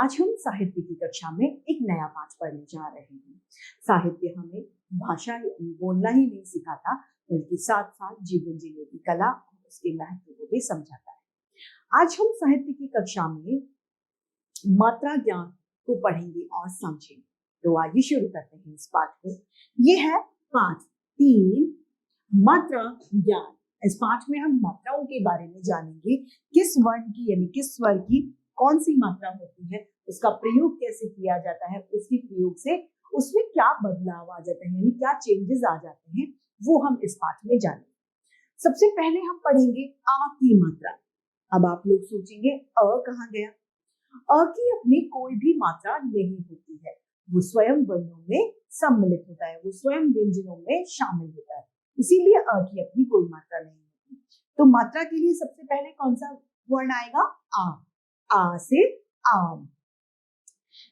आज हम साहित्य की कक्षा में एक नया पाठ पढ़ने जा रहे हैं। साहित्य हमें भाषा बोलना ही नहीं सिखाता, बल्कि साथ साथ जीवन जीने की कला और उसके महत्व को भी समझाता है। आज हम साहित्य की कक्षा में मात्रा ज्ञान को पढ़ेंगे और समझेंगे। तो आइए शुरू करते हैं इस पाठ को। ये है पाठ 3, मात्रा ज्ञान। इस पाठ में हम मात्राओं के बारे में जानेंगे, किस वर्ण की यानी किस स्वर की कौन सी मात्रा होती है, उसका प्रयोग कैसे किया जाता है, उसके प्रयोग से उसमें क्या बदलाव आ जाते हैं, यानी क्या चेंजेस आ जाते हैं, वो हम इस पाठ में जानेंगे। सबसे पहले हम पढ़ेंगे आ की मात्रा। अब आप लोग सोचेंगे अ कहाँ गया? अ की अपनी कोई भी मात्रा नहीं होती है, वो स्वयं वर्णों में सम्मिलित होता है, वो स्वयं व्यंजनों में शामिल होता है, इसीलिए अ की अपनी कोई मात्रा नहीं होती। तो मात्रा के लिए सबसे पहले कौन सा वर्ण आएगा? आ से आम।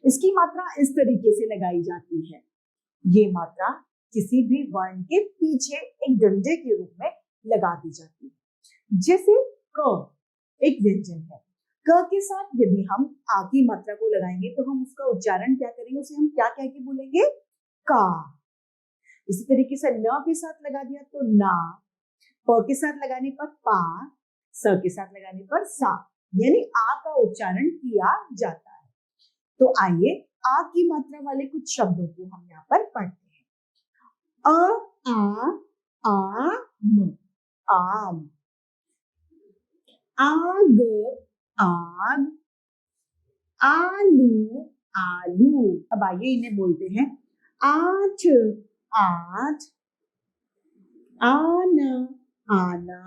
इसकी मात्रा इस तरीके से लगाई जाती है, ये मात्रा किसी भी वर्ण के पीछे एक डंडे के रूप में लगा दी जाती है। जैसे क एक व्यंजन है, क के साथ यदि हम आ की मात्रा को लगाएंगे तो हम उसका उच्चारण क्या करेंगे, उसे हम क्या कह के बोलेंगे? का। इसी तरीके से न के साथ लगा दिया तो ना, प के साथ लगाने पर पा, स के साथ लगाने पर सा, यानी आ का उच्चारण किया जाता है। तो आइए आ की मात्रा वाले कुछ शब्दों को हम यहाँ पर पढ़ते हैं। आम, आम। आग, आग। आलू, आलू। अब आइए इन्हें बोलते हैं। आठ, आठ। आना, आना।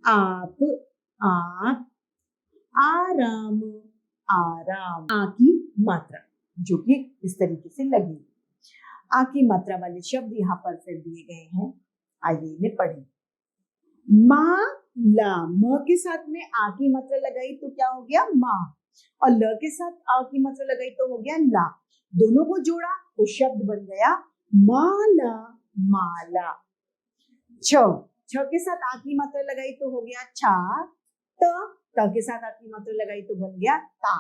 आप, आप। आराम, आराम। आ की मात्रा जो कि इस तरीके से लगेगी। आ की मात्रा वाले शब्द यहाँ पर फिर दिए गए हैं, आइए इन्हें पढ़ें। माँ, ला। म के साथ में आ की मात्रा लगाई तो क्या हो गया? माँ। और ल के साथ आ की मात्रा लगाई तो हो गया ला। दोनों को जोड़ा तो शब्द बन गया माला, माला। छ के साथ आ की मात्रा लगाई तो हो गया छा। त के साथ आ की मात्रा लगाई तो बन गया ता।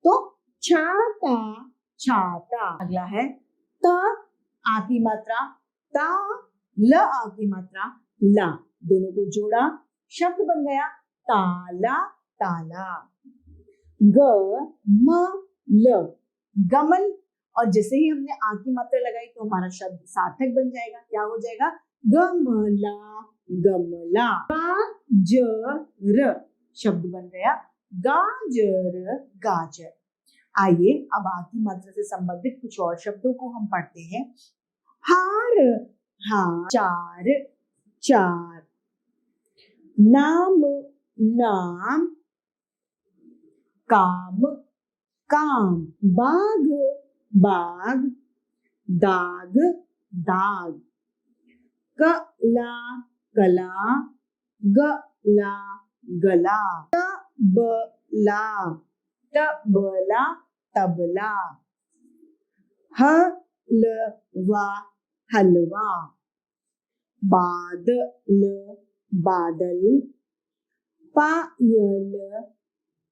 तो छाता, छाता। अगला है त आ की मात्रा ता, ल आ की मात्रा ला। दोनों को जोड़ा शब्द बन गया ताला, ताला। ग म ल, गमल। और जैसे ही हमने आ की मात्रा लगाई तो हमारा शब्द सार्थक बन जाएगा। क्या हो जाएगा? गमला, गमला। गाजर, शब्द बन गया गाजर, गाजर। आइए अब आ की मात्रा से संबंधित कुछ और शब्दों को हम पढ़ते हैं। हार, हार। चार, चार। नाम, नाम। काम, काम। बाघ, बाघ। दाग, दाग। कला, कला। गला, गला। तबला, तबला, तबला। हलवा, हलवा। बादल, बादल। पायल,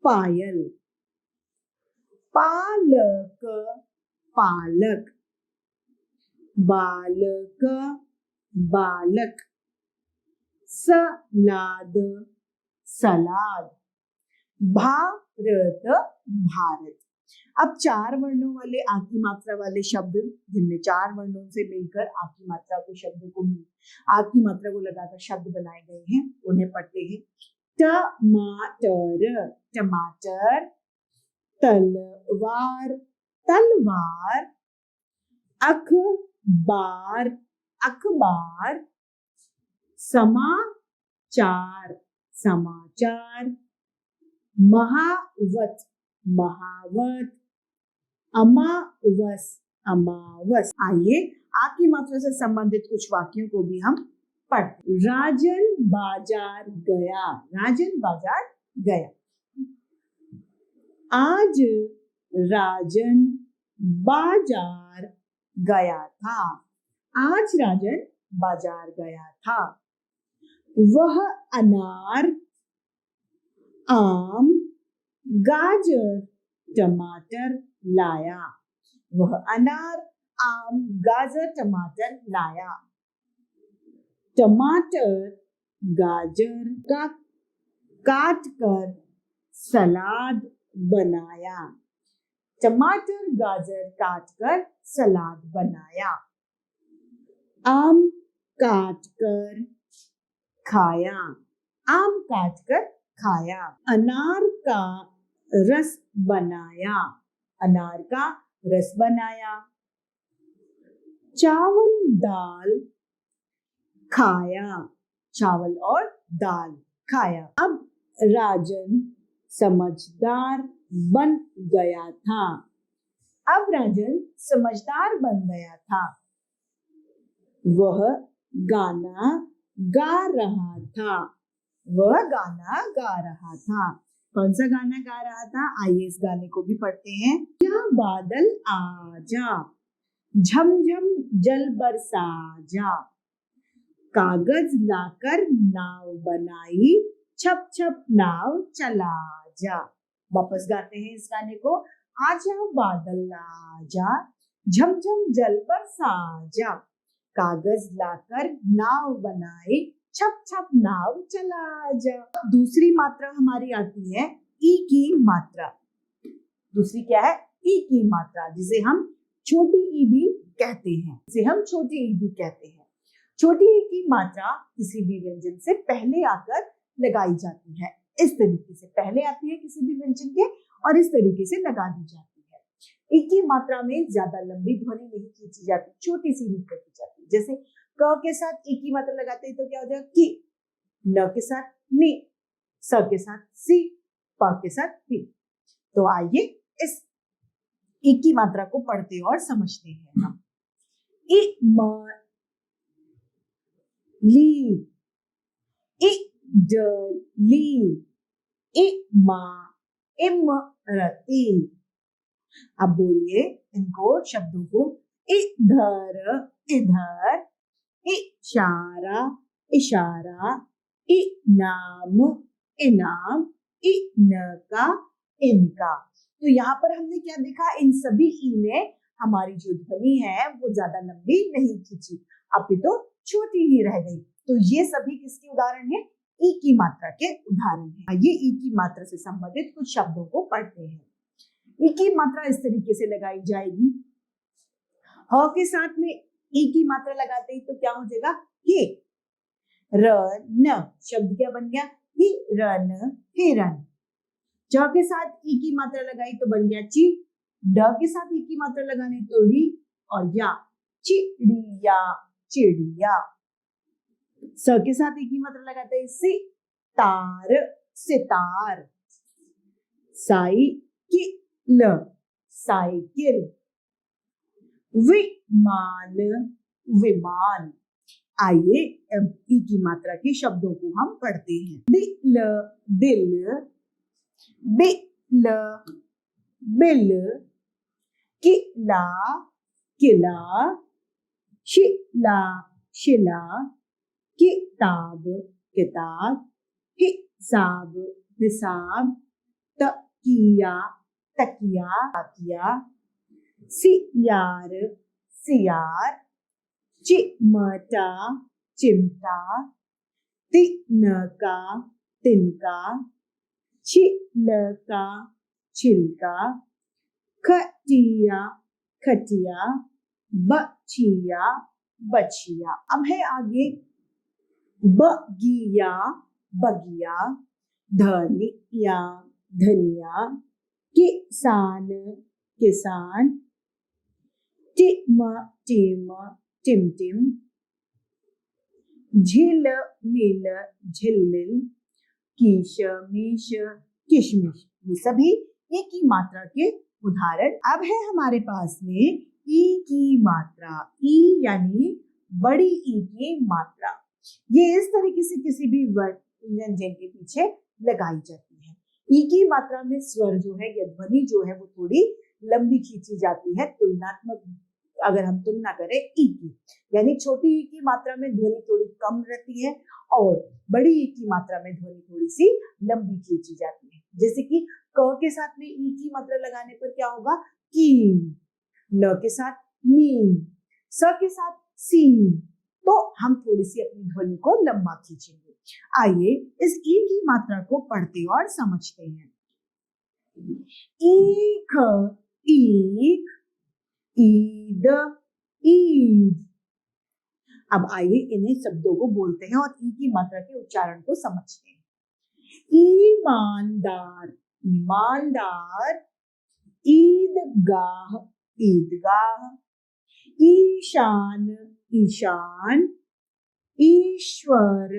पायल। पालक, पालक। बालक, बालक। सलाद, सलाद। भारत, भारत। अब 4 वर्णों वाले आ की मात्रा वाले शब्द, जिनमें 4 वर्णों से मिलकर आ की मात्रा के शब्दों को आ की मात्रा को लगाकर शब्द बनाए गए हैं, उन्हें पढ़ते हैं। टमाटर, टमाटर। तलवार, तलवार। अखबार, अखबार। समाचार, समाचार। महावत, महावत। अमावस, अमावस। आइए आ की मात्रा से संबंधित कुछ वाक्यों को भी हम पढ़ते। राजन बाजार गया, राजन बाजार गया। आज राजन बाजार गया था, आज राजन बाजार गया था। वह अनार, आम, गाजर, टमाटर लाया। वह अनार, आम, गाजर, टमाटर लाया। टमाटर गाजर का काट कर सलाद बनाया। टमाटर गाजर काट कर सलाद बनाया। आम काट कर खाया। आम काट कर खाया। अनार का रस बनाया। अनार का रस बनाया। चावल दाल खाया। चावल और दाल खाया। अब राजन समझदार बन गया था। अब राजन समझदार बन गया था। वह गाना गा रहा था। वह गाना गा रहा था। कौन सा गाना गा रहा था? आइए इस गाने को भी पढ़ते हैं। या बादल आजा, झमझम जल बरसा जा, कागज लाकर नाव बनाई, छप छप नाव चला जा। वापस गाते हैं इस गाने को। आजा बादल आजा, झमझम जल बरसा जा, कागज लाकर नाव बनाई, छप छप नाव चला जा। दूसरी मात्रा हमारी आती है ई की मात्रा। दूसरी क्या है? ई की मात्रा, जिसे हम छोटी ई भी कहते हैं। जिसे हम छोटी ई भी कहते हैं। छोटी ई की मात्रा किसी भी व्यंजन से पहले आकर लगाई जाती है। इस तरीके से पहले आती है किसी भी व्यंजन के और इस तरीके से लगा दी जाती है। ई की मात्रा में ज्यादा लंबी ध्वनि नहीं खींची जाती, छोटी सी ही खींची जाती है। जैसे क के साथ ई की मात्रा लगाते हैं तो क्या हो जाएगा? की। न के साथ नी, स के साथ सी, प के साथ पी। तो आइए इस ई की मात्रा को पढ़ते और समझते हैं हम। इ म ली, इ ड ली, इ मा इमरती। अब बोलिए इनको शब्दों को। इधर इधर, इशारा इशारा, इनाम इनाम, इनका इनका। तो यहाँ पर हमने क्या देखा? इन सभी ई में हमारी जो ध्वनि है वो ज्यादा लंबी नहीं खींची, अपितु छोटी ही रह गई। तो ये सभी किसके उदाहरण है? ई की मात्रा के उदाहरण है। ये ई की मात्रा से संबंधित कुछ शब्दों को पढ़ते हैं। ई की मात्रा इस तरीके से लगाई जाएगी। ह के साथ में ई की मात्रा लगाते ही तो क्या हो जाएगा? के। र न शब्द क्या बन गया? हिरन हिरन। च के साथ ई की मात्रा लगाई तो बन गया ची। ड के साथ ई की मात्रा लगाने तो री और या, चिड़िया चिड़िया। स के साथ ई की मात्रा लगाते हैं सी, तार सितार। Cycle cycle. विमान विमान। आइए अब ई की मात्रा के शब्दों को हम पढ़ते हैं। दिल दिल, बिल बिल, किला किला, शिला शिला, किताब किताब, हिसाब हिसाब, तकिया तकिया तकिया, सियार सियार, चिमटा चिमटा, तिनका तिनका, छिलका छिलका, खटिया खटिया, बचिया बचिया। अब है आगे बगिया बगिया, धनिया धनिया, किसान किसान, टिम टिम टिमटिम, झिलमिल झिलमिल, किशमिश किशमिश। ये सभी ई की मात्रा के उदाहरण। अब है हमारे पास में ई की मात्रा। ई यानी बड़ी ई की मात्रा। ये इस तरीके से किसी भी व्यंजन के पीछे लगाई जाती है। ई की मात्रा में स्वर जो है या ध्वनि जो है वो थोड़ी लंबी खींची जाती है, तुलनात्मक अगर हम तुलना करें ई की, यानी छोटी ई की मात्रा में ध्वनि थोड़ी कम रहती है और बड़ी ई की मात्रा में ध्वनि थोड़ी सी लंबी खींची जाती है। जैसे कि क के साथ में ई की मात्रा लगाने पर क्या होगा? की। ल के साथ नी, स के साथ सी। तो हम थोड़ी सी अपनी ध्वनि को लंबा खींचेंगे। आइए इस ई की मात्रा को पढ़ते और समझते हैं। ईख, ईख, ईद, ईद। अब आइए इन्हें शब्दों को बोलते हैं और ई की मात्रा के उच्चारण को समझते हैं। ईमानदार, ईमानदार, ईदगाह, ईदगाह, ईशान, ईशान, ईश्वर,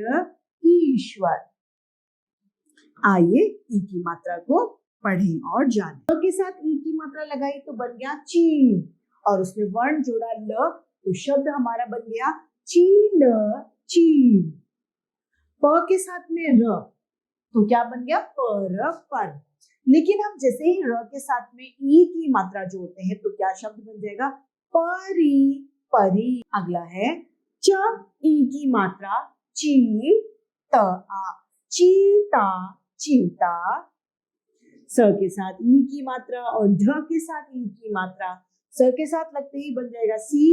ईश्वर। आइए ई की मात्रा को पढ़ें और जानें। ल के साथ ई की मात्रा लगाई तो बन गया ची, और उसमें वर्ण जोड़ा ल तो शब्द हमारा बन गया चील, चील। प के साथ में र तो क्या बन गया? पर। लेकिन हम जैसे ही र के साथ में ई की मात्रा जोड़ते हैं तो क्या शब्द बन जाएगा? परी, परी। अगला है च ई की मात्रा ची त आ, चीता, चीता। स के साथ ई की मात्रा और ढ के साथ ई की मात्रा, स के साथ लगते ही बन जाएगा सी,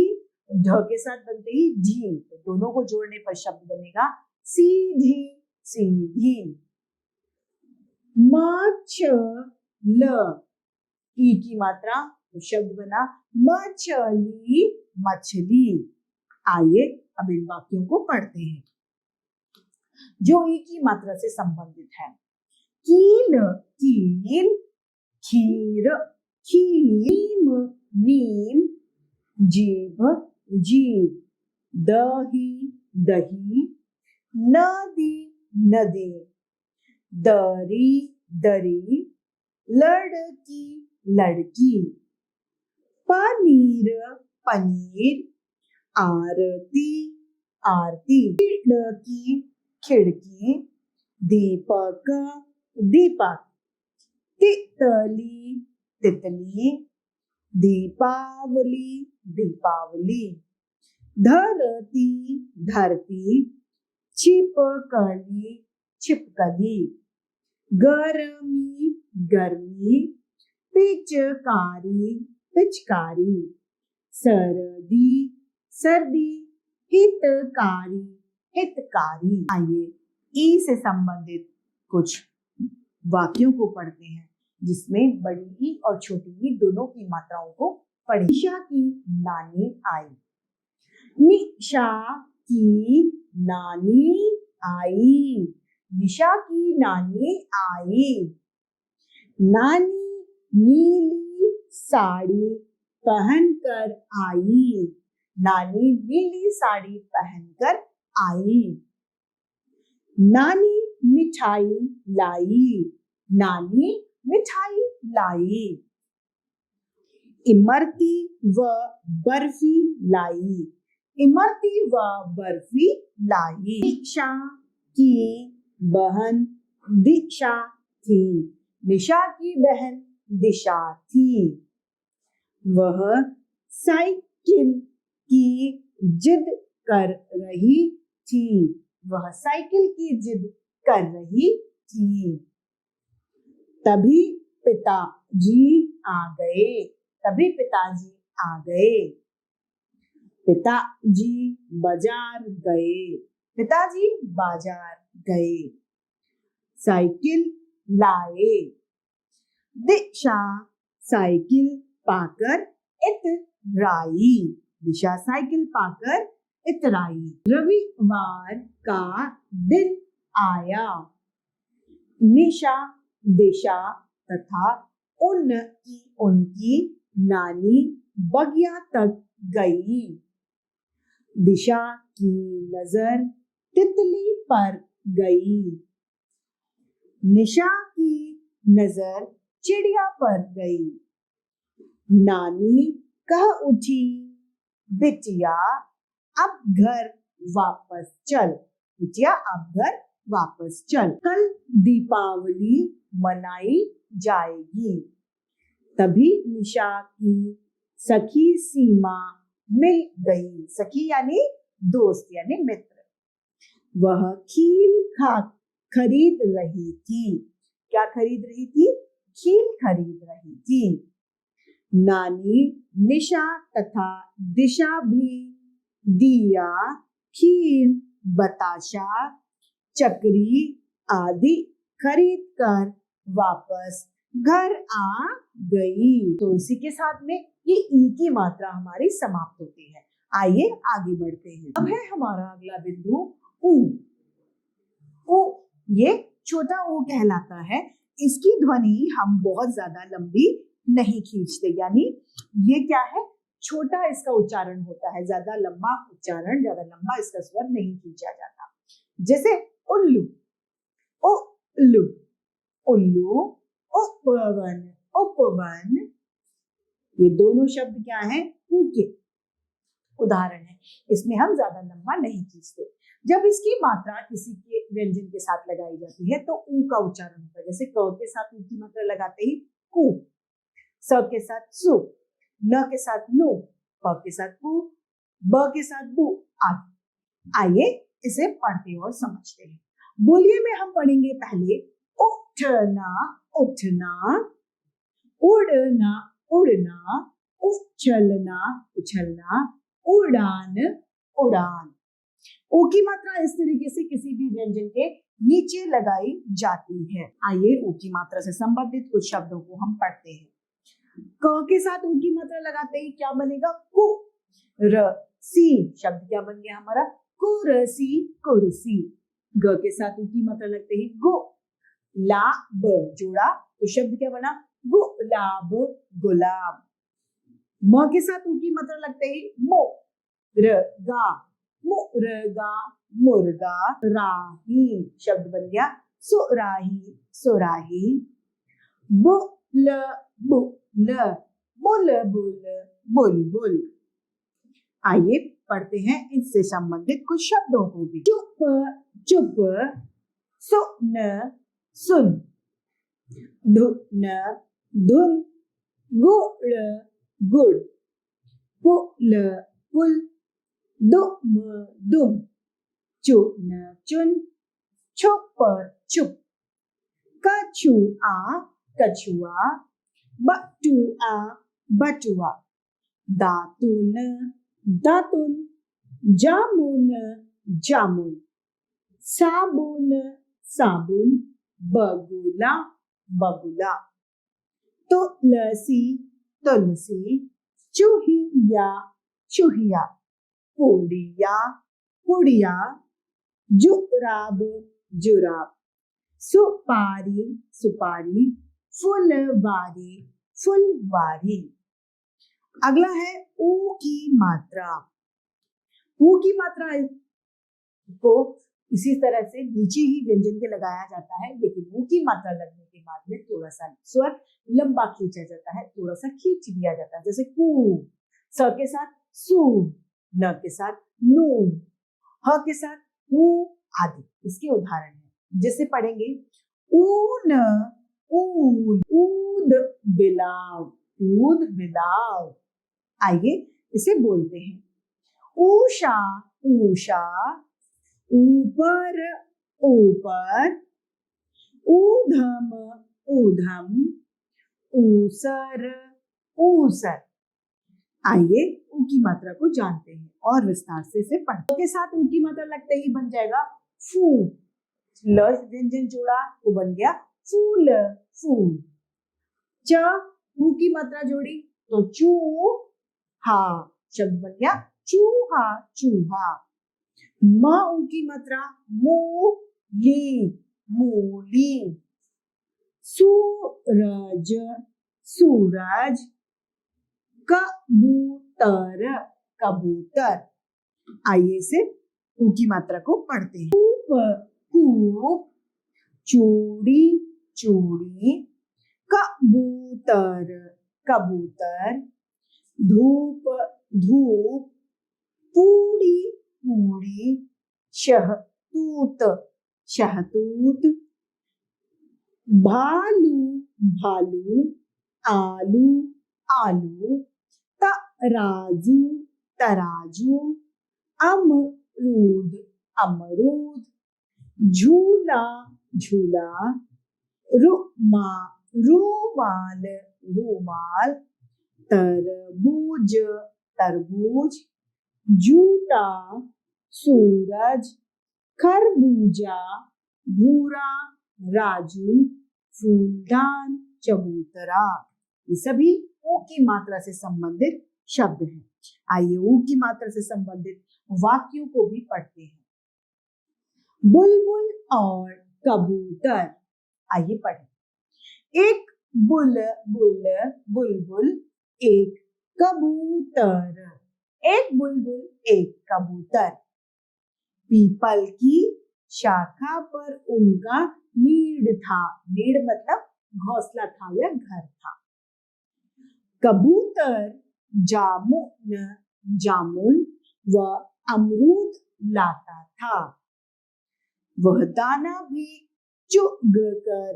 ढ के साथ बनते ही ढी। तो दोनों को जोड़ने पर शब्द बनेगा सीधी, सीधी। मछल, ई की मात्रा तो शब्द बना मछली, मछली। आइए अब इन वाक्यों को पढ़ते हैं जो ई की मात्रा से संबंधित है। कील, कील, खीर, खीम, नीम, जीभ, जीभ, दही, दही, नदी, नदी, दरी, दरी, लड़की, लड़की, पनीर, पनीर, आरती, आरती, खिड़की, खिड़की, दीपक, दीपक, तितली, तितली, दीपावली, दीपावली, धरती, धरती, छिपकली, छिपकली, गर्मी, गर्मी, पिचकारी, पिचकारी, सर्दी, सर्दी, हितकारी, हितकारी। आइए ई से संबंधित कुछ वाक्यों को पढ़ते हैं जिसमें बड़ी ई और छोटी ई दोनों की मात्राओं को पढ़ें। निशा की नानी आई, निशा की नानी आई, निशा की नानी आई। नानी नीली साड़ी पहनकर आई, नानी नीली साड़ी पहनकर आई। नानी मिठाई लाई, नानी मिठाई लाई। इमरती व बर्फी लाई, इमरती व बर्फी लाई। निशा की बहन दिशा थी, निशा की बहन दिशा थी। वह साइकिल की जिद कर रही थी, वह साइकिल की जिद कर रही थी। तभी पिताजी आ गए, तभी पिताजी आ गए। पिताजी बाजार गए, पिताजी बाजार गए। साइकिल लाए, दिशा साइकिल पाकर इतराई, दिशा साइकिल पाकर इतराई। रविवार का दिन आया, निशा, दिशा तथा उनकी नानी बगिया तक गई। दिशा की नजर तितली पर गई, निशा की नजर चिड़िया पर गई। नानी कह उठी, बिटिया अब घर वापस चल, बिटिया अब घर वापस चल, कल दीपावली मनाई जाएगी। तभी निशा की सखी सीमा मिल गई, सखी यानी दोस्त यानी मित्र। वह खील खरीद रही थी, क्या खरीद रही थी? खील खरीद रही थी। नानी निशा तथा दिशा भी दिया, खील, बताशा, चकरी आदि खरीद कर वापस घर आ गई। तो इसी के साथ में ये ई की मात्रा हमारी समाप्त होती है। आइए आगे बढ़ते हैं। अब है हमारा अगला बिंदु ऊ। ऊ ये छोटा ऊ कहलाता है। इसकी ध्वनि हम बहुत ज्यादा लंबी नहीं खींचते, यानी ये क्या है, छोटा इसका उच्चारण होता है, ज्यादा लंबा उच्चारण, ज्यादा लंबा इसका स्वर नहीं खींचा जाता। जैसे उल्लू, उल्लू, उल्लू, उपवन, उपवन, ये दोनों शब्द क्या हैं, ऊ के उदाहरण है। इसमें हम ज्यादा लंबा नहीं खींचते। जब इसकी मात्रा किसी के व्यंजन के साथ लगाई जाती है तो ऊ का उच्चारण होता है। जैसे क के साथ ऊ की मात्रा लगाते ही कु, स के साथ सु, न के साथ नु, प के साथ पु, ब के साथ बु आदि। आइए इसे पढ़ते और समझते हैं। बोलिए में हम पढ़ेंगे पहले उठना, उठना, उड़ना, उड़ना, उछलना, उछलना, उड़ान, उड़ान। ओ की मात्रा इस तरीके से किसी भी व्यंजन के नीचे लगाई जाती है। आइए ओ की मात्रा से संबंधित कुछ शब्दों को हम पढ़ते हैं। क के साथ ओ की मात्रा लगाते ही क्या बनेगा, कु, र, सी शब्द क्या बन गया हमारा, कुरसी, कुर्सी। ग के साथ ओ की मात्रा लगते ही गु, ला, ब जोड़ा तो शब्द क्या बना, गुलाब, गुलाब। म के साथ ऊ की मात्रा लगते ही मो, र, गा, मुर्गा, मुर्गा। राही शब्द बन गया सुराही, सुराही। बुल, बुल, बुलबुल, बुलबुल। आइए पढ़ते हैं इससे संबंधित कुछ शब्दों को भी। चुप, चुप, सुन, सुन, धुन, धुन, गुड़, गुड़, पुल, पुल, दुम, दुम, चुन, चुन, छुप, छुप, कछुआ, कछुआ, बटुआ, बटुआ, दातुन, दातुन, जामुन, जामुन, साबुन, साबुन, बगुला, बगुला, तुलसी, तुलसी, चूहिया, चूहिया, पुड़िया, पुड़िया, जुराब, जुराब, सुपारी, सुपारी, फुलवारी, फुलवारी। अगला है ऊ की मात्रा। ऊ की मात्रा को इसी तरह से नीचे ही व्यंजन के लगाया जाता है, लेकिन ऊ की मात्रा लगने के बाद में थोड़ा सा स्वर लंबा खींचा जाता है, थोड़ा सा खींच दिया जाता है। जैसे कू, स के साथ सु, न के साथ नू, ह के साथ हु आदि इसके उदाहरण है। जैसे पढ़ेंगे ऊन, ऊन, ऊद बिलाव, ऊद बिलाव। आइए इसे बोलते हैं। ऊषा, ऊषा, ऊपर, ऊपर, ऊधम, ऊधम, ऊसर, ऊसर। आइए ऊ की मात्रा को जानते हैं और विस्तार से इसे पढ़ते के साथ ऊ की मात्रा लगते ही बन जाएगा फू, ल व्यंजन जोड़ा तो बन गया फूल, फूल। च ऊ की मात्रा जोड़ी तो चू, हा शब्द बन गया चूहा, चूहा। म ऊ की मात्रा मूली, मूली। सूरज, सूरज। कबूतर, कबूतर। आइए से ऊ की मात्रा को पढ़ते हैं। कूप, कूप, चूड़ी, चूड़ी, कबूतर, कबूतर, धूप, धूप, पूड़ी, पूड़ी, शहतूत, शहतूत, भालू, भालू, आलू, आलू, तराजू, तराजू, अमरूद, अमरूद, झूला, झूला, रुमाल, रूमाल रूमाल, तरबूज तरबूज, जूता सूरज, खरबूजा भूरा, राजू फूलदान चबूतरा। ये सभी ऊ की मात्रा से संबंधित शब्द हैं। आइए ऊ की मात्रा से संबंधित वाक्यों को भी पढ़ते हैं। बुलबुल और कबूतर, आइए पढ़ें। एक बुलबुल बुलबुल, एक कबूतर, एक बुलबुल एक कबूतर। पीपल की शाखा पर उनका नीड़ था, नीड़ मतलब घोंसला था या घर था। कबूतर जामुन जामुन व अमरूद लाता था, वह दाना भी चुग कर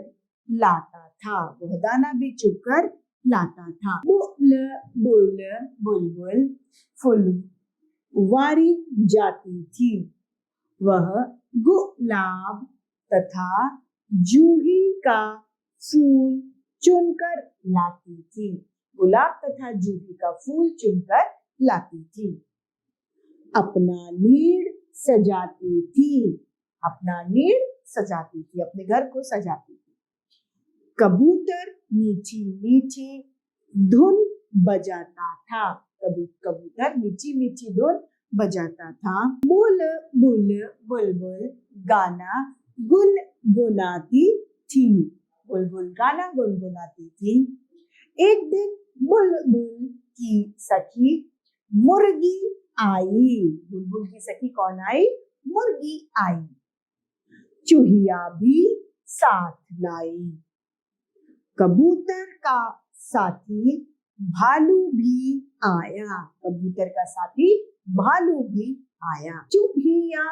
लाता था, वह दाना भी चुग कर लाता था। बुलबुल बुलबुल फुलवारी जाती थी, वह गुलाब तथा जूही का फूल चुनकर लाती थी, गुलाब तथा जूही का फूल चुनकर लाती थी। अपना नीड़ सजाती थी, अपना नीड़ सजाती थी, अपने घर को सजाती थी। कबूतर मीठी मीठी धुन बजाता था, कबूतर मीठी मीठी धुन बजाता था। बुलबुल बुलबुल गाना गुनगुनाती थी, बुलबुल गाना गुनगुनाती थी। एक दिन बुलबुल की सखी मुर्गी आई, बुलबुल की सखी कौन आई? मुर्गी आई। चूहिया भी साथ लाई, कबूतर का साथी भालू भी आया, कबूतर का साथी भालू भी आया। चूहिया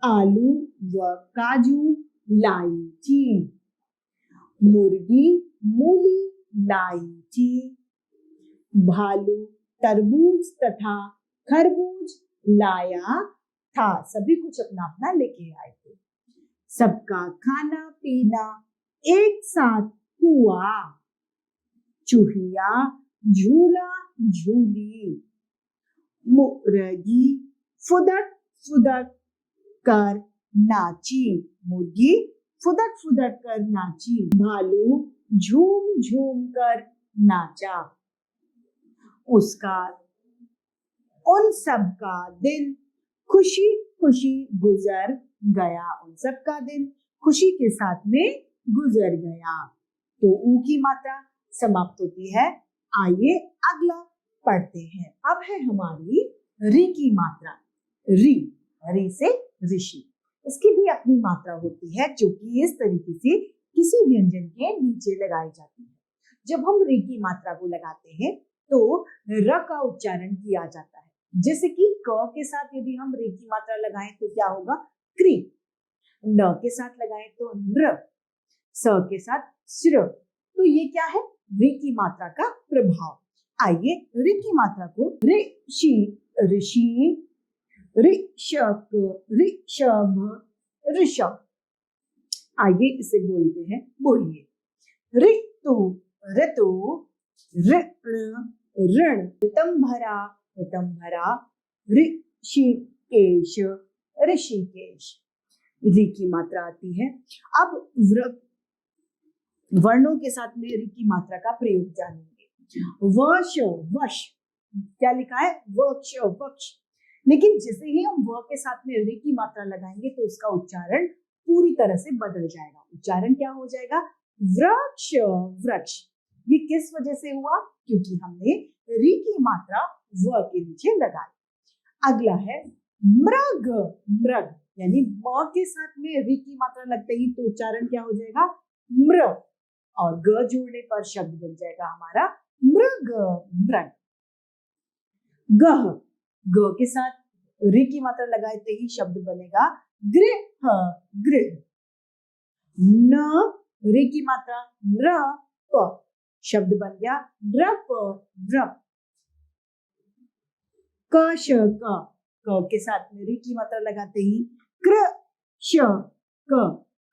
आलू व काजू लाई थी, मुर्गी मूली लाई थी, भालू तरबूज तथा खरबूज लाया था, सभी कुछ अपना अपना लेके आए थे। सबका खाना पीना एक साथ हुआ, चूहिया झूला झूली, मुर्गी फुदक फुदक कर नाची, मुर्गी फुदक फुदक कर नाची, भालू झूम झूम कर नाचा। उसका उन सब का दिन खुशी खुशी गुजर गया, उन सब का दिन खुशी के साथ में गुजर गया। तो ऊ की मात्रा समाप्त होती है। आइए अगला पढ़ते हैं। अब है हमारी री की मात्रा। री से ऋषि, इसकी भी अपनी मात्रा होती है जो कि इस तरीके से किसी व्यंजन के नीचे लगाई जाती है। जब हम री की मात्रा को लगाते हैं तो र का उच्चारण किया जाता है। जैसे कि क के साथ यदि हम री की मात्रा लगाएं तो क्या होगा? क्री। न के साथ लगाएं तो नृ, स के साथ श्र। तो ये क्या है? री की मात्रा का प्रभाव। आइए री की मात्रा को ऋषि ऋषि, ऋषक ऋषभ ऋषभ। आइए इसे बोलते हैं, बोलिए। ऋतु ऋतु, ऋण ऋण, ऋतंभरा ऋतंभरा, ऋषिकेश ऋषिकेश। री की मात्रा आती है। अब वर्णों के साथ में री की मात्रा का प्रयोग जानेंगे। वश वश, क्या लिखा है? वक्ष वक्ष। लेकिन जैसे ही हम व के साथ में री की मात्रा लगाएंगे तो उसका उच्चारण पूरी तरह से बदल जाएगा। उच्चारण क्या हो जाएगा? वृक्ष वृक्ष। ये किस वजह से हुआ? क्योंकि हमने री की मात्रा व के नीचे लगाई। अगला है मृग मृग, यानी म के साथ में री की मात्रा लगते ही तो उच्चारण क्या हो जाएगा? मृ, और ग जोड़ने पर शब्द बन जाएगा हमारा मृग मृग। गह, ग के साथ री की मात्रा लगाते ही शब्द बनेगा गृह गृह। न री की मात्रा नृ प, शब्द बन गया नृप नृप। कश क के साथ में री की मात्रा लगाते ही कृश क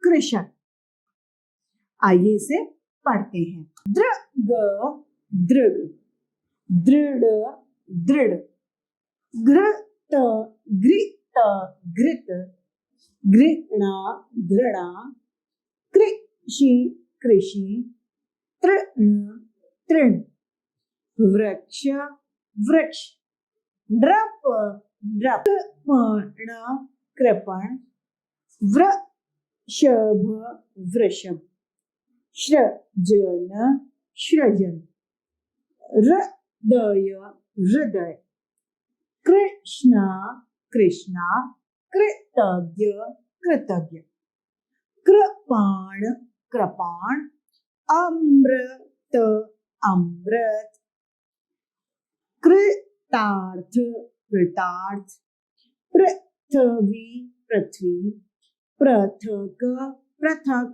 कृषक। आइए इसे पढ़ते हैं। दृग दृग, दृढ़ दृढ़, घृत घृत घृत, घृणा घृणा, कृषि कृषि, तृण तृण, वृक्ष वृक्ष, नृप नृप, कृपण कृपण, वृषभ वृषभ, सृजन सृजन, हृदय हृदय, कृष्णा कृष्णा, कृतज्ञ कृतज्ञ, कृपाण कृपाण, अमृत अमृत, कृतार्थ कृतार्थ, पृथ्वी पृथ्वी, पृथक पृथक,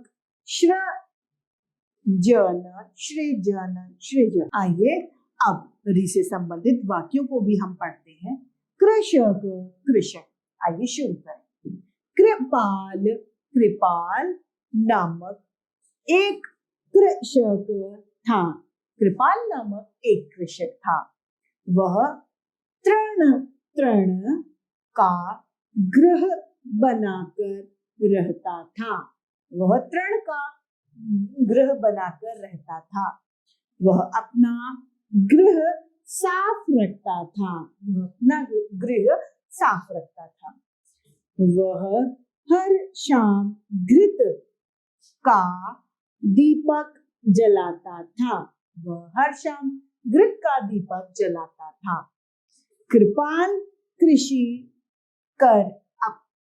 सृजन सृजन सृजन। आइए अब रि से संबंधित वाक्यों को भी हम पढ़ते हैं। कृषक कृषक। आइए शुरू करें। कृपाल कृपाल नामक एक कृषक था। कृपाल नामक एक कृषक था। वह तृण तृण का गृह बनाकर रहता था। वह तृण का गृह बनाकर रहता था। वह अपना गृह साफ रखता था। वह अपना गृह साफ रखता था। वह हर शाम घृत का दीपक जलाता था। वह हर शाम घृत का दीपक जलाता था। कृपाल कृषि कर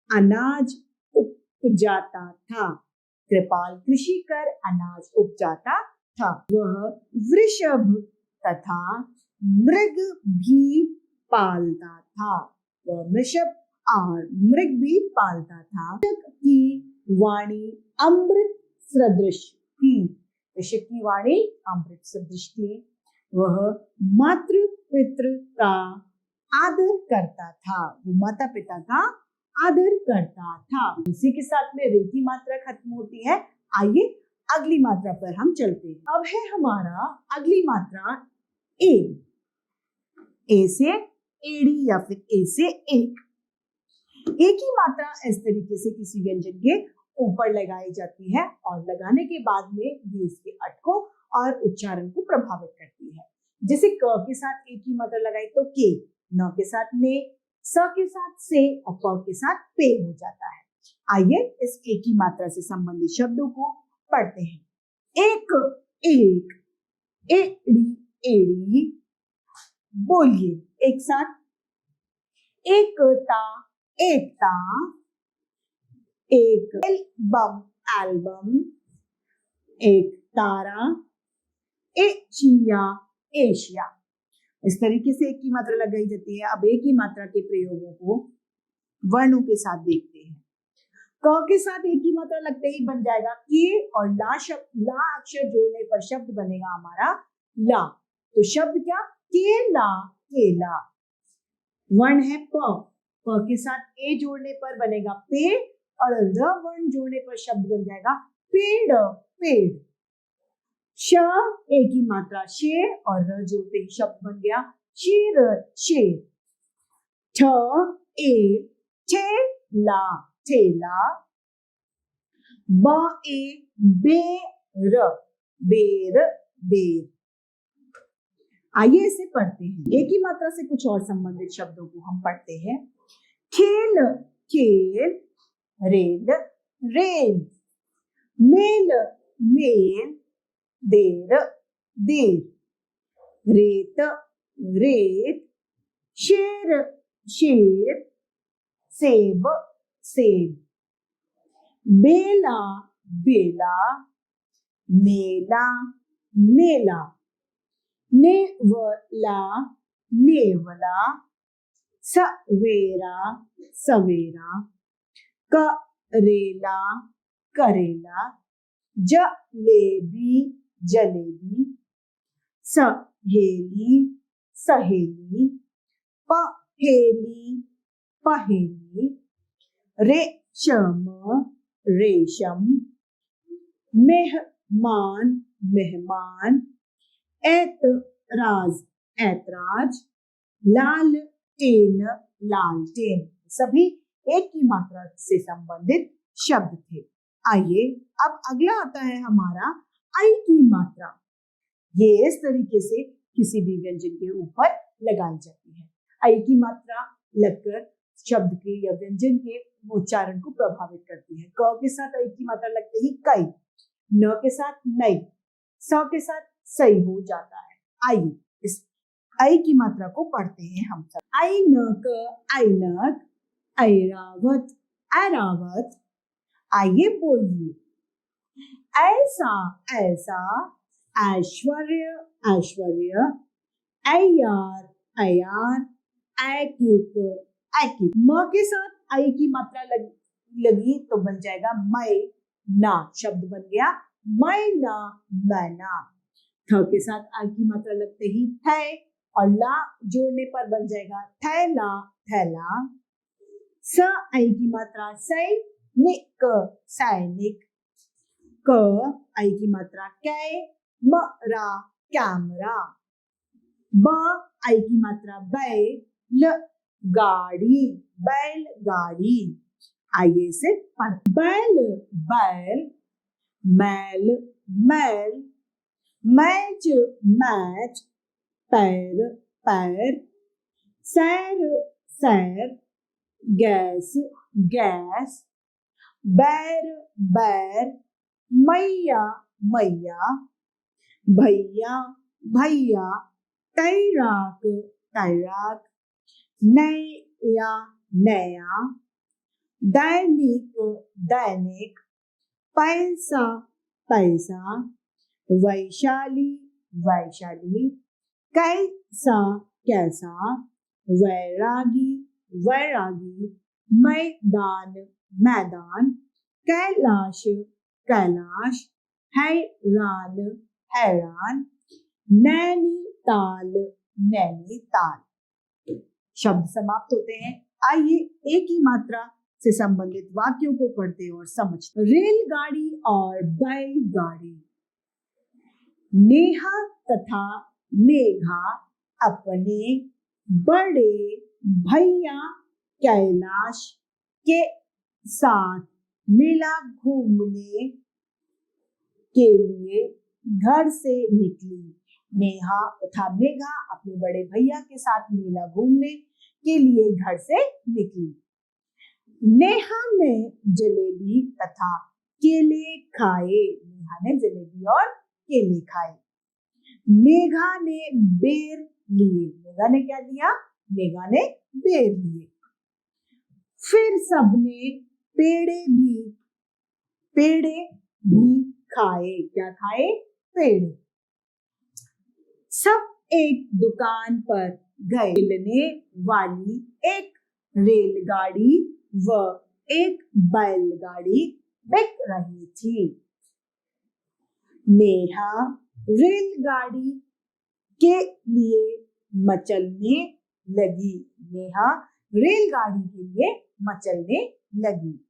अनाज उपजाता था। कृपाल कृषि कर अनाज उपजाता था। वह वृषभ तथा मृग भी पालता था। वह वृषभ और मृग भी पालता था। की वाणी अमृत सदृश थी। ऋषभ की वाणी अमृत सदृश थी। वह मातृ पितृ का आदर करता था। वो माता पिता का आदर करता था। उसी के साथ में रे की मात्रा खत्म होती है। आइए अगली मात्रा पर हम चलते हैं। अब है हमारा अगली मात्रा ए। ए से एड़ी या फिर ए से एक। ए की मात्रा इस तरीके से किसी व्यंजन के ऊपर लगाई जाती है और लगाने के बाद में ये उसके अर्थ को और उच्चारण को प्रभावित करती है। जैसे क के साथ ए की मात्रा लगाई तो के, न के साथ ने, स के साथ से और प के साथ पे हो जाता है। आइए इस ए की मात्रा से संबंधित शब्दों को पढ़ते हैं। एक एक, एड़ी एड़ी, बोलिए एक साथ। एकता एकता, एक एल्बम एल्बम, एक तारा, एशिया एशिया। इस तरीके से एक की मात्रा लगाई जाती है। अब एक की मात्रा के प्रयोगों को वर्णों के साथ देखते हैं। क के साथ एक की मात्रा लगते ही बन जाएगा के और ला शब्द, ला अक्षर जोड़ने पर शब्द बनेगा हमारा ला। तो शब्द क्या? केला केला। वर्ण है प, प के साथ ए जोड़ने पर बनेगा पे और र वर्ण जोड़ने पर शब्द बन जाएगा पेड़ पेड़। श ए की मात्रा शे और र जोड़ते ही शब्द बन गया शेर शेर। ठ ए ठेला ठेला। ब ए बेर बेर बेर। आइए इसे पढ़ते हैं। एक ही मात्रा से कुछ और संबंधित शब्दों को हम पढ़ते हैं। खेल खेल, रेल रेल, मेल मेल, देर देर, रेत रेत, शेर शेर, सेब सेब, बेला बेला, मेला मेला, नेवला नेवला, सवेरा सवेरा, करेला करेला, जलेबी जलेबी, सहेली सहेली, पहेली पहेली, रेशम रेशम, मेहमान मेहमान, ऐतराज ऐतराज, लालटेन लालटेन, सभी एक की मात्रा से संबंधित शब्द थे। आइए अब अगला आता है हमारा आई की मात्रा। ये इस तरीके से किसी भी व्यंजन के ऊपर लगाई जाती है। आई की मात्रा लगकर शब्द के या व्यंजन के उच्चारण को प्रभावित करती है। क के साथ आई की मात्रा लगते ही कई, न के साथ नई, स के साथ सही हो जाता है। आइए इस आई की मात्रा को पढ़ते हैं हम सब। ऐनक ऐनक, ऐरावत ऐरावत। आइए बोलिए। ऐसा ऐसा, ऐश्वर्य ऐश्वर्य, ऐयार ऐयार, ऐकिक ऐकिक। म के साथ आई की मात्रा लगी तो बन जाएगा मै ना, शब्द बन गया मैना मैना। थ के साथ आई की मात्रा लगते ही थे और ला जोड़ने पर बन जाएगा थैला थैला। स आई की मात्रा सैनिक सैनिक। क आई की मात्रा कै, मरा कैमरा। ब आई की मात्रा बैल गाड़ी बैलगाड़ी। आइए इसे बैल बैल, मैल मैल, मैच मैच, पैर पैर, सैर सैर, गैस गैस, बैर बैर, मैया मैया, भैया भैया, तैराक तैराक, नया नया, दैनिक दैनिक, पैसा पैसा, वैशाली वैशाली, कैसा कैसा, वैरागी वैरागी, मैदान मैदान, कैलाश कैलाश, हैरान हैरान, नैनीताल नैनीताल। शब्द समाप्त होते हैं। आइए एक ही मात्रा से संबंधित वाक्यों को पढ़ते और समझते। रेलगाड़ी और बैलगाड़ी। नेहा तथा मेघा अपने बड़े भैया कैलाश के साथ मेला घूमने के लिए घर से निकली। नेहा तथा मेघा अपने बड़े भैया के साथ मेला घूमने के लिए घर से निकली। नेहा ने जलेबी तथा केले खाए। नेहा ने जलेबी और केले खाए। मेघा ने बेर लिए। मेघा ने क्या लिया? मेघा ने बेर लिए। फिर सबने पेड़े भी खाए। क्या खाए? पेड़े। सब एक दुकान पर गए। मिलने वाली एक रेलगाड़ी व एक बैलगाड़ी बिक रही थी। नेहा रेलगाड़ी के लिए मचलने लगी। नेहा रेलगाड़ी के लिए मचलने लगी।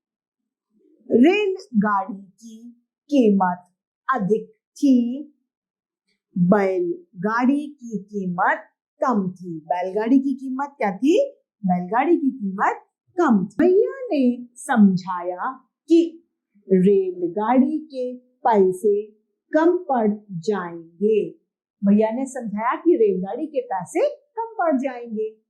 रेलगाड़ी की कीमत अधिक थी, बैलगाड़ी की कीमत कम थी। बैलगाड़ी की कीमत क्या थी? बैलगाड़ी की कीमत कम थी। भैया ने समझाया कि रेलगाड़ी के पैसे कम पड़ जाएंगे। भैया ने समझाया कि रेलगाड़ी के पैसे कम पड़ जाएंगे,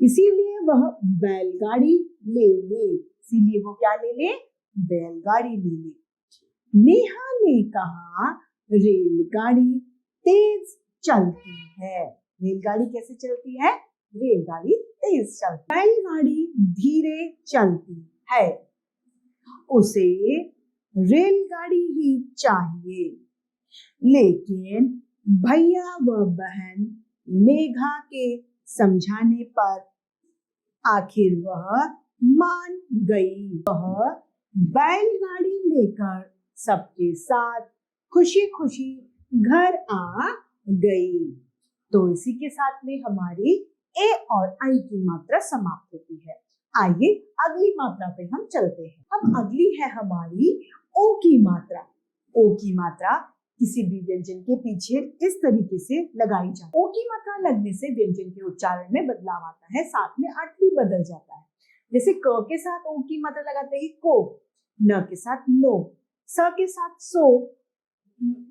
इसीलिए वह बैलगाड़ी ले ले। इसीलिए वो क्या ले ले? बैलगाड़ी ले ले। नेहा ने कहा रेलगाड़ी तेज चलती है। रेलगाड़ी कैसे चलती है? रेलगाड़ी तेज चलती है। बैलगाड़ी धीरे चलती है। उसे रेलगाड़ी ही चाहिए। लेकिन भैया व बहन मेघा के समझाने पर आखिर वह मान गई। वह बैलगाड़ी लेकर सबके साथ खुशी खुशी घर आ गई। तो इसी के साथ में हमारी ए और आई की मात्रा समाप्त होती है। आइए अगली मात्रा पे हम चलते हैं। अब अगली है हमारी ओ की मात्रा। ओ की मात्रा किसी भी व्यंजन के पीछे इस तरीके से लगाई जाती है। ओ की मात्रा लगने से व्यंजन के उच्चारण में बदलाव आता है, साथ में अर्थ भी बदल जाता है। जैसे क के साथ ओ की मात्रा लगाते ही को, न के साथ नो, स के साथ सो,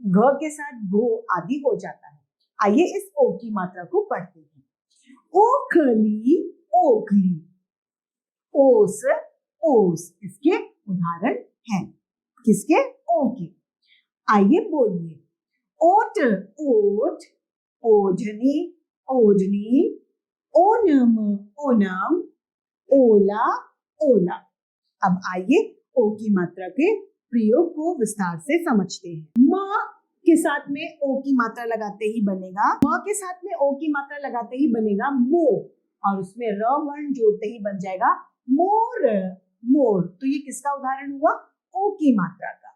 घ के साथ घो आदि हो जाता है। आइए इस ओ की मात्रा को पढ़ते हैं। ओखली ओखली, ओस ओस, इसके उदाहरण हैं। किसके? ओ के। आइए बोलिए। ओट ओट, ओढ़नी ओढ़नी, ओनम ओनम, ओला ओला। अब आइए ओ की मात्रा के प्रयोग को विस्तार से समझते हैं। माँ के साथ में ओ की मात्रा लगाते ही बनेगा, म के साथ में ओ की मात्रा लगाते ही बनेगा मो, और उसमें र वर्ण जोड़ते ही बन जाएगा मोर मोर। तो ये किसका उदाहरण हुआ? ओ की मात्रा का।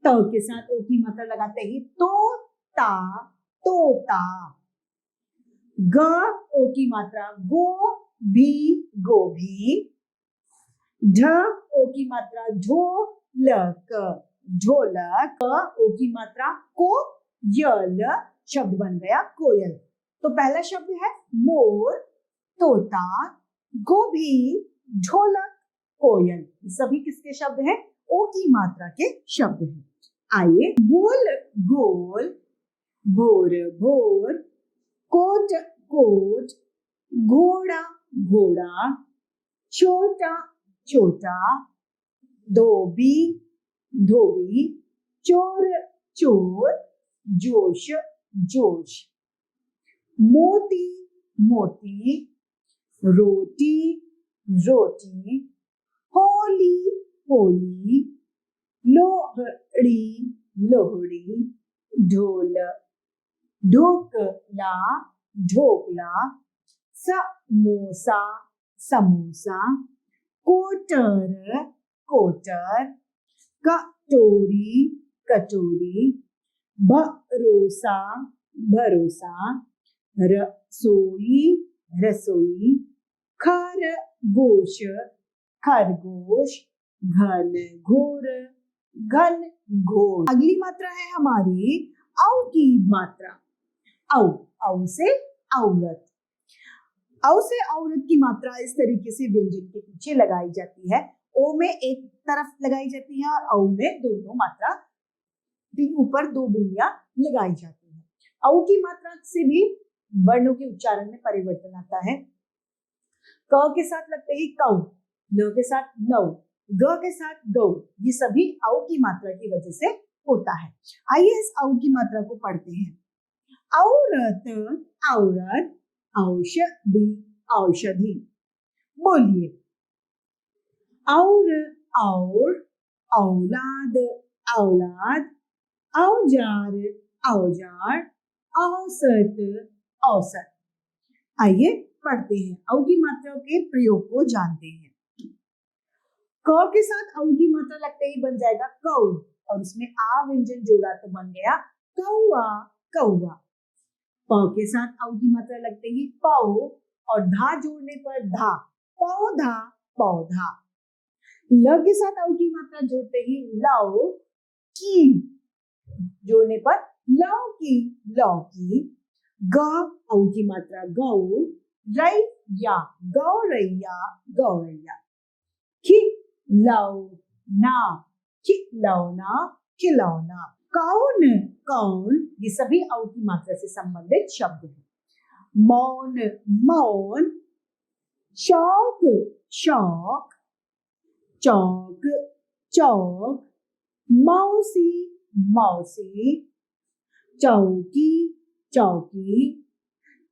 त के साथ ओ की मात्रा लगाते ही तोता तोता। ग ओ की मात्रा गो भी गोभी। ढ ओ की मात्रा ढोलक ढोलक। ओ की मात्रा को यल, शब्द बन गया कोयल। तो पहला शब्द है मोर, तोता, गोभी, ढोलक, कोयल। सभी किसके शब्द हैं? ओ की मात्रा के शब्द हैं। आइए गोल गोल, भोर भोर, कोट कोट, घोड़ा घोड़ा, छोटा छोटा, धोबी धोबी, चोर चोर, जोश जोश, मोती मोती, रोटी रोटी, होली होली, लोहड़ी लोहड़ी, ढोल ढोकला ढोकला, समोसा समोसा, कोटर कोटर, कटोरी कटोरी, भरोसा भरोसा, रसोई रसोई, खरगोश खरगोश, घन घोर घन घोर। अगली मात्रा है हमारी औ की मात्रा। औ औ से औरत। औ से औरत की मात्रा इस तरीके से व्यंजन के पीछे लगाई जाती है। ओ में एक तरफ लगाई जाती है और औ में दोनों मात्रा ऊपर दो बिंदियां लगाई जाती है। औ की मात्रा से भी वर्णों के उच्चारण में परिवर्तन आता है। क के साथ लगते ही कौ, न के साथ नौ, ग के साथ गौ। ये सभी औ की मात्रा की वजह से होता है। आइए इस औ की मात्रा को पढ़ते हैं। औरत औरत, औषधि औषधि। बोलिए। और, औलाद औलाद, औजार औजार, औसत औसत। आइए पढ़ते हैं। औ की मात्रा के प्रयोग को जानते हैं। क के साथ औ की मात्रा लगते ही बन जाएगा कौ, और उसमें आ व्यंजन जोड़ा तो बन गया कौआ कौआ। प के साथ औ की मात्रा लगते ही पौ, और धा जोड़ने पर धा, पौधा पौधा। ल के साथ औ की मात्रा जोड़ते ही लौ की, जोड़ने पर लौकी लौकी। ग औ की मात्रा गौ, रैया गौरैया गौरैया। खिलौना खिलौना खिलौना। कौन कौन, ये सभी औ की मात्रा से संबंधित शब्द हैं। मौन मौन, शौक शौक, चौक चौक, मौसी मौसी, चौकी चौकी,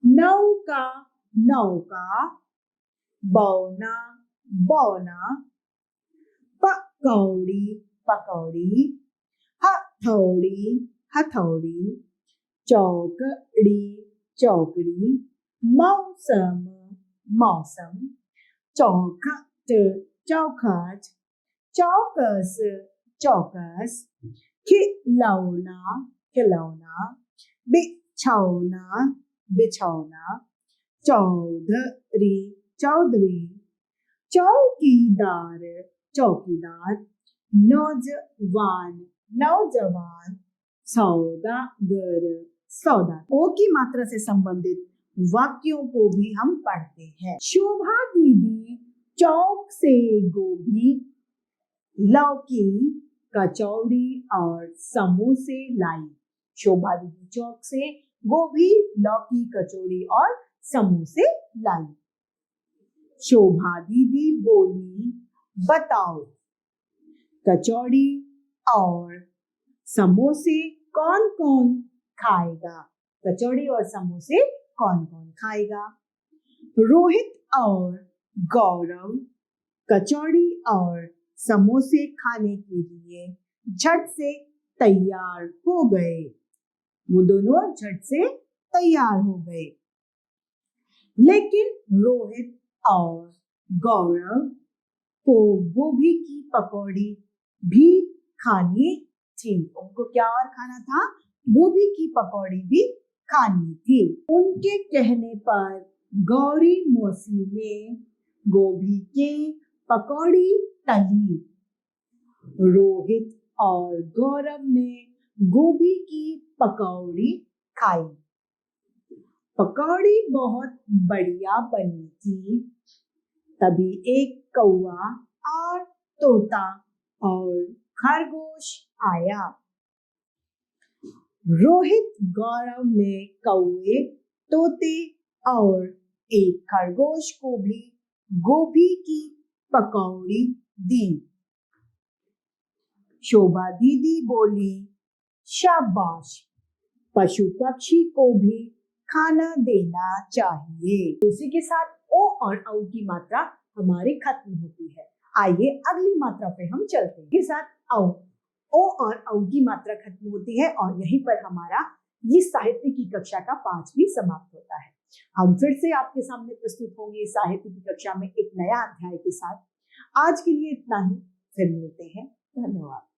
नौका नौका, बौना बौना, पकौड़ी पकौड़ी, हथौड़ी हथौड़ी, चौकड़ी चौकड़ी, मौसम मौसम, चौखट चौखट, चौकस चौकस, खिलौना खिलौना, बिछौना बिछौना, चौधरी चौधरी, चौकीदार चौकीदार, नौजवान नौजवान, सौदागर, सौदा। ओ की मात्रा से संबंधित वाक्यों को भी हम पढ़ते हैं। शोभा दीदी चौक से गोभी, लौकी, कचौड़ी और समोसे लाई। शोभा दीदी चौक से गोभी, लौकी, कचौड़ी और समोसे लाई। शोभा दीदी बोली, बताओ कचौड़ी और समोसे कौन कौन खाएगा? कचौड़ी और समोसे कौन कौन खाएगा? रोहित और गौरव कचौड़ी और समोसे खाने के लिए झट से तैयार हो गए। वो दोनों झट से तैयार हो गए। लेकिन रोहित और गौरव को गोभी की पकौड़ी भी खानी थी। उनको क्या और खाना था? गोभी की पकौड़ी भी खानी थी। उनके कहने पर गौरी मौसी ने गोभी की पकौड़ी तली। रोहित और गौरव ने गोभी की पकौड़ी खाई। पकौड़ी बहुत बढ़िया बनी थी। तभी एक कौवा और तोता और खरगोश आया। रोहित गौरव ने कौवे, तोते और एक खरगोश को भी गोभी की पकौड़ी दी। शोभा दीदी बोली, शाबाश, पशु पक्षी को भी खाना देना चाहिए। उसी के साथ ओ और औ की मात्रा हमारी खत्म होती है। आइए अगली मात्रा पे हम चलते हैं। के साथ औ और औ की मात्रा खत्म होती है और यहीं पर हमारा ये साहित्य की कक्षा का पाठ भी समाप्त होता है। हम फिर से आपके सामने प्रस्तुत होंगे साहित्य की कक्षा में एक नया अध्याय के साथ। आज के लिए इतना ही, फिर मिलते हैं। धन्यवाद।